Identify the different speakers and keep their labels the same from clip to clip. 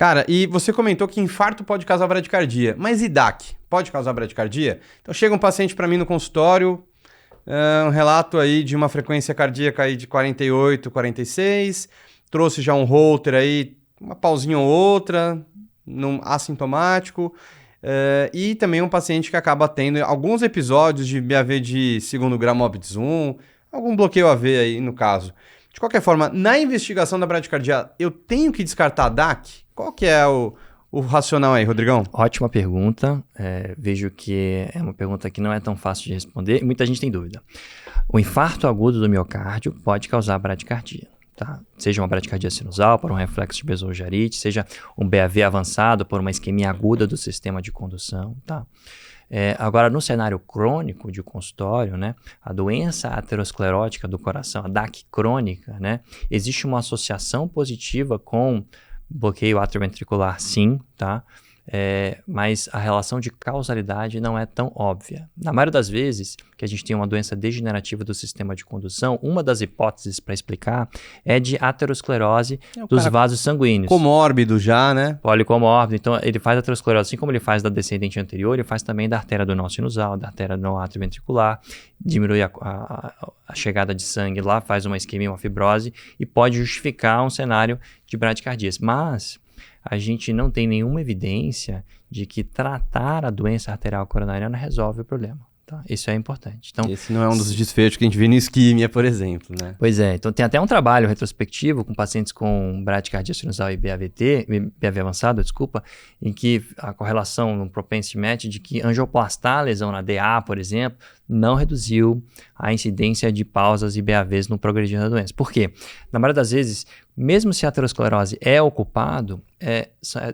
Speaker 1: Cara, e você comentou que infarto pode causar bradicardia, mas e DAC? Pode causar bradicardia? Então chega um paciente para mim no consultório, um relato aí de uma frequência cardíaca aí de 48, 46, trouxe já um Holter aí, uma pausinha ou outra, assintomático, e também um paciente que acaba tendo alguns episódios de BAV de segundo grau Morbitz 1, algum bloqueio AV aí no caso. De qualquer forma, na investigação da bradicardia, eu tenho que descartar a DAC? Qual que é o racional aí, Rodrigão?
Speaker 2: Ótima pergunta. Vejo que é uma pergunta que não é tão fácil de responder e muita gente tem dúvida. O infarto agudo do miocárdio pode causar bradicardia, tá? Seja uma bradicardia sinusal por um reflexo de besojarite, seja um BAV avançado por uma isquemia aguda do sistema de condução, tá? Agora, no cenário crônico de consultório, né, a doença aterosclerótica do coração, a DAC crônica, né, existe uma associação positiva com bloqueio atrioventricular, sim, tá? Mas a relação de causalidade não é tão óbvia. Na maioria das vezes que a gente tem uma doença degenerativa do sistema de condução, uma das hipóteses para explicar é de aterosclerose dos vasos sanguíneos.
Speaker 1: Comórbido já, né?
Speaker 2: Policomórbido. Então, ele faz aterosclerose, assim como ele faz da descendente anterior, ele faz também da artéria do nó sinusal, da artéria do nó atrioventricular, diminui a chegada de sangue lá, faz uma isquemia, uma fibrose e pode justificar um cenário de bradicardias. Mas a gente não tem nenhuma evidência de que tratar a doença arterial coronariana resolve o problema. Tá? Isso é importante. Então,
Speaker 1: esse não é um dos desfechos que a gente vê no isquímia, por exemplo, né?
Speaker 2: Pois é. Então, tem até um trabalho retrospectivo com pacientes com bradicardia sinusal e BAV avançado, em que a correlação no propensity match de que angioplastar a lesão na DA, por exemplo, não reduziu a incidência de pausas e BAVs no progredir da doença. Por quê? Na maioria das vezes, mesmo se a aterosclerose é o culpado, é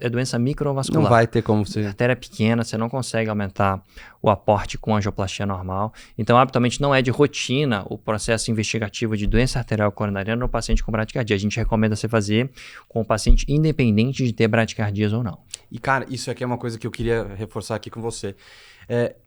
Speaker 2: doença microvascular.
Speaker 1: Não vai ter como você...
Speaker 2: A artéria é pequena, você não consegue aumentar o aporte com angioplastia normal. Então, habitualmente, não é de rotina o processo investigativo de doença arterial coronariana no paciente com bradicardia. A gente recomenda você fazer com o paciente independente de ter bradicardias ou não.
Speaker 1: E, cara, isso aqui é uma coisa que eu queria reforçar aqui com você.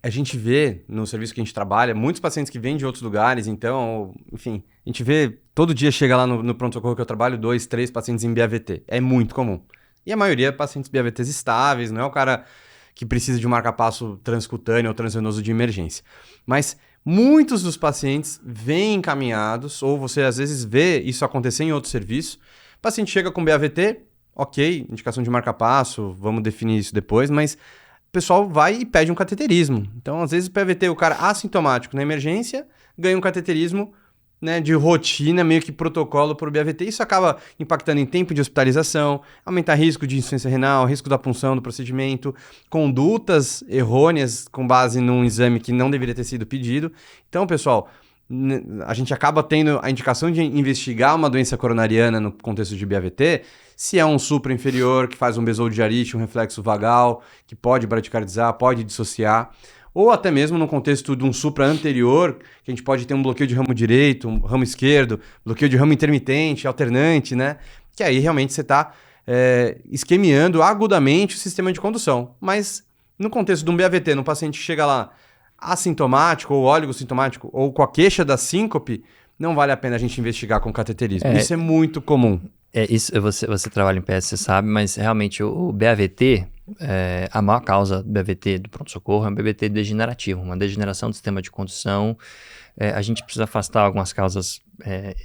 Speaker 1: A gente vê no serviço que a gente trabalha, muitos pacientes que vêm de outros lugares, então, enfim, a gente vê, todo dia chega lá no pronto-socorro que eu trabalho, 2, 3 pacientes em BAVT. É muito comum. E a maioria é pacientes BAVTs estáveis, não é o cara que precisa de um marca-passo transcutâneo ou transvenoso de emergência. Mas muitos dos pacientes vêm encaminhados, ou você às vezes vê isso acontecer em outro serviço. O paciente chega com BAVT, ok, indicação de marca-passo, vamos definir isso depois, mas o pessoal vai e pede um cateterismo. Então, às vezes, o PVT, o cara assintomático na emergência, ganha um cateterismo, né, de rotina, meio que protocolo para o BAVT. Isso acaba impactando em tempo de hospitalização, aumenta risco de insuficiência renal, risco da punção do procedimento, condutas errôneas com base num exame que não deveria ter sido pedido. Então, pessoal, a gente acaba tendo a indicação de investigar uma doença coronariana no contexto de BAVT, se é um supra inferior que faz um besoudiarite, um reflexo vagal, que pode bradicardizar, pode dissociar, ou até mesmo no contexto de um supra anterior, que a gente pode ter um bloqueio de ramo direito, um ramo esquerdo, bloqueio de ramo intermitente, alternante, né? Que aí realmente você está isquemiando agudamente o sistema de condução. Mas no contexto de um BAVT, no paciente que chega lá assintomático ou oligosintomático ou com a queixa da síncope, não vale a pena a gente investigar com cateterismo. Isso é muito comum.
Speaker 2: Isso você trabalha em PS, você sabe, mas realmente o BAVT, a maior causa do BAVT do pronto-socorro é um BAVT degenerativo, uma degeneração do sistema de condução. A gente precisa afastar algumas causas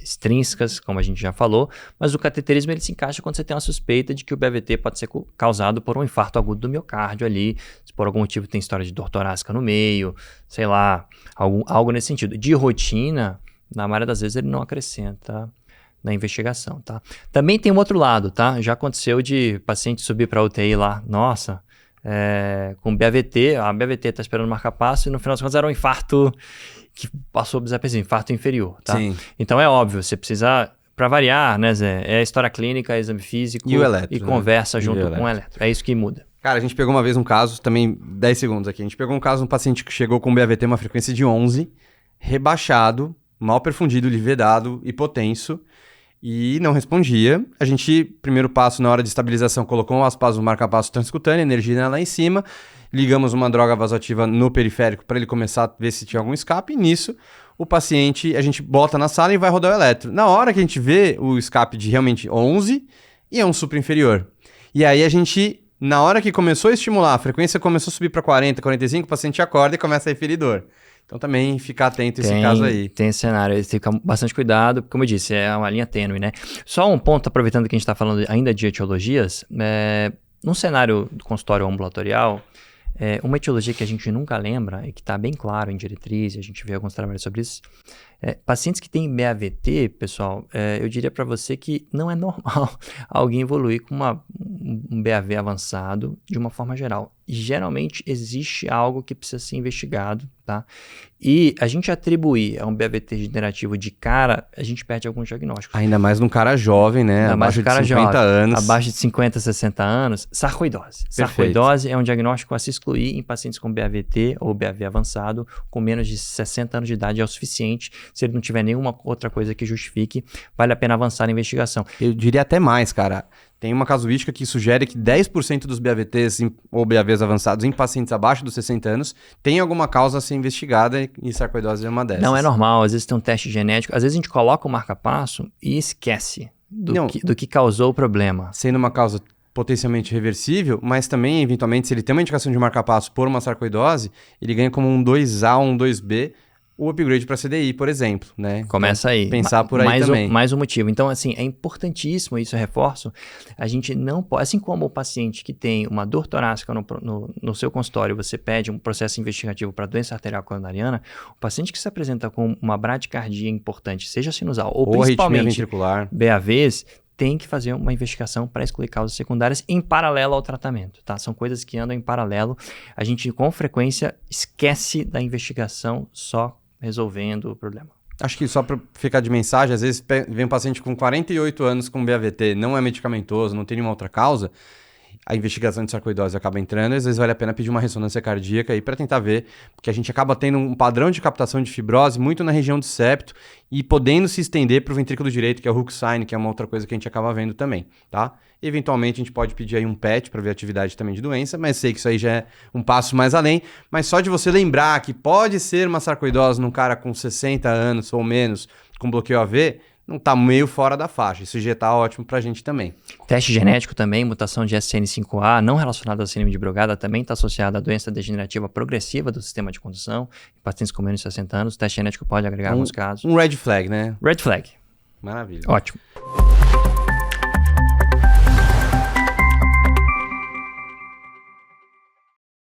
Speaker 2: extrínsecas, como a gente já falou, mas o cateterismo ele se encaixa quando você tem uma suspeita de que o BAVT pode ser causado por um infarto agudo do miocárdio ali, se por algum motivo tem história de dor torácica no meio, sei lá, algo nesse sentido. De rotina, na maioria das vezes ele não acrescenta na investigação, tá? Também tem um outro lado, tá? Já aconteceu de paciente subir para UTI lá, nossa, com BAVT, a BAVT tá esperando marca-passo e no final das contas era um infarto que passou desapercebido, infarto inferior, tá?
Speaker 1: Sim.
Speaker 2: Então é óbvio, você precisa, para variar, né, Zé? É história clínica, exame físico
Speaker 1: e o eletro,
Speaker 2: e conversa
Speaker 1: né?
Speaker 2: junto com o eletro. É isso que muda.
Speaker 1: Cara, a gente pegou uma vez um caso, também 10 segundos aqui, a gente pegou um caso de um paciente que chegou com BAVT, uma frequência de 11, rebaixado, mal perfundido, livedado, hipotenso, e não respondia. A gente, primeiro passo na hora de estabilização, colocou um aspaso, um marca-passo transcutâneo, energia lá em cima, ligamos uma droga vasoativa no periférico para ele começar a ver se tinha algum escape, e nisso o paciente, a gente bota na sala e vai rodar o eletro. Na hora que a gente vê o escape de realmente 11, e é um supra inferior. E aí a gente, na hora que começou a estimular, a frequência começou a subir para 40, 45, o paciente acorda e começa a referir dor. Então também ficar atento a esse caso aí.
Speaker 2: Tem esse cenário, tem que ficar bastante cuidado, como eu disse, é uma linha tênue, né? Só um ponto, aproveitando que a gente está falando ainda de etiologias, num cenário do consultório ambulatorial, uma etiologia que a gente nunca lembra e que está bem claro em diretriz, a gente vê alguns trabalhos sobre isso, pacientes que têm BAVT, pessoal, eu diria para você que não é normal alguém evoluir com um BAV avançado de uma forma geral. E geralmente existe algo que precisa ser investigado, tá? E a gente atribuir a um BAVT degenerativo de cara, a gente perde alguns diagnósticos.
Speaker 1: Ainda mais num cara jovem, né? Abaixo de 50 anos.
Speaker 2: Abaixo de 50, 60 anos. Sarcoidose.
Speaker 1: Perfeito.
Speaker 2: Sarcoidose é um diagnóstico a se excluir em pacientes com BAVT ou BAV avançado com menos de 60 anos de idade é o suficiente. Se ele não tiver nenhuma outra coisa que justifique, vale a pena avançar na investigação.
Speaker 1: Eu diria até mais, cara. Tem uma casuística que sugere que 10% dos BAVTs ou BAVs avançados em pacientes abaixo dos 60 anos tem alguma causa a ser investigada e sarcoidose é uma dessas.
Speaker 2: Não é normal, às vezes tem um teste genético, às vezes a gente coloca o marca-passo e esquece do que causou o problema.
Speaker 1: Sendo uma causa potencialmente reversível, mas também, eventualmente, se ele tem uma indicação de marca-passo por uma sarcoidose, ele ganha como um 2A ou um 2B o upgrade para CDI, por exemplo, né?
Speaker 2: Começa
Speaker 1: então,
Speaker 2: aí.
Speaker 1: Pensar por aí também.
Speaker 2: Mais um motivo. Então, assim, é importantíssimo, isso eu reforço, a gente não pode, assim como o paciente que tem uma dor torácica no seu consultório, você pede um processo investigativo para doença arterial coronariana, o paciente que se apresenta com uma bradicardia importante, seja sinusal ou principalmente
Speaker 1: ventricular,
Speaker 2: BAVs, tem que fazer uma investigação para excluir causas secundárias em paralelo ao tratamento, tá? São coisas que andam em paralelo. A gente, com frequência, esquece da investigação só resolvendo o problema.
Speaker 1: Acho que só para ficar de mensagem, às vezes vem um paciente com 48 anos com BAVT, não é medicamentoso, não tem nenhuma outra causa, a investigação de sarcoidose acaba entrando, e às vezes vale a pena pedir uma ressonância cardíaca aí para tentar ver, porque a gente acaba tendo um padrão de captação de fibrose muito na região do septo e podendo se estender para o ventrículo direito, que é o hook sign, que é uma outra coisa que a gente acaba vendo também, tá? Eventualmente a gente pode pedir aí um PET para ver a atividade também de doença, mas sei que isso aí já é um passo mais além, mas só de você lembrar que pode ser uma sarcoidose num cara com 60 anos ou menos com bloqueio AV, não tá meio fora da faixa. Isso já tá ótimo pra gente também.
Speaker 2: Teste genético também, mutação de SCN5A, não relacionada à síndrome de Brugada, também está associada à doença degenerativa progressiva do sistema de condução, em pacientes com menos de 60 anos. O teste genético pode agregar alguns casos.
Speaker 1: Um red flag, né?
Speaker 2: Red flag.
Speaker 1: Maravilha.
Speaker 2: Ótimo.